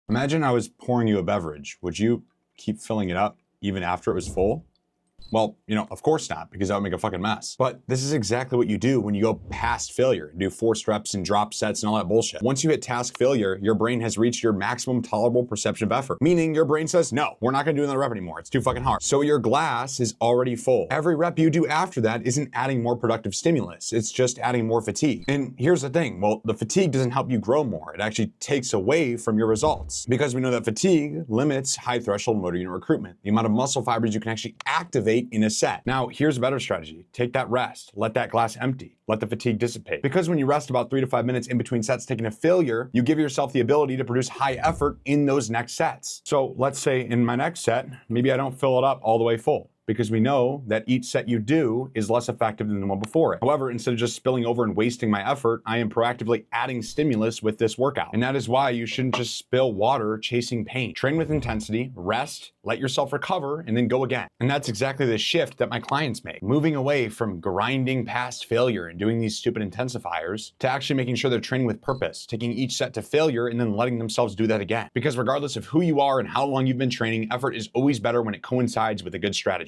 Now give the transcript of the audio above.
Imagine I was pouring you a beverage. Would you keep filling it up even after it was full? Well, of course not, because that would make a fucking mess. But this is exactly what you do when you go past failure, do forced reps and drop sets and all that bullshit. Once you hit task failure, your brain has reached your maximum tolerable perception of effort, meaning your brain says, no, we're not gonna do another rep anymore. It's too fucking hard. So your glass is already full. Every rep you do after that isn't adding more productive stimulus. It's just adding more fatigue. And here's the thing. Well, the fatigue doesn't help you grow more. It actually takes away from your results, because we know that fatigue limits high threshold motor unit recruitment, the amount of muscle fibers you can actually activate in a set. Now, here's a better strategy. Take that rest. Let that glass empty. Let the fatigue dissipate. Because when you rest about 3 to 5 minutes in between sets taking a failure, you give yourself the ability to produce high effort in those next sets. So let's say in my next set, maybe I don't fill it up all the way full, because we know that each set you do is less effective than the one before it. However, instead of just spilling over and wasting my effort, I am proactively adding stimulus with this workout. And that is why you shouldn't just spill water chasing pain. Train with intensity, rest, let yourself recover, and then go again. And that's exactly the shift that my clients make. Moving away from grinding past failure and doing these stupid intensifiers to actually making sure they're training with purpose, taking each set to failure and then letting themselves do that again. Because regardless of who you are and how long you've been training, effort is always better when it coincides with a good strategy.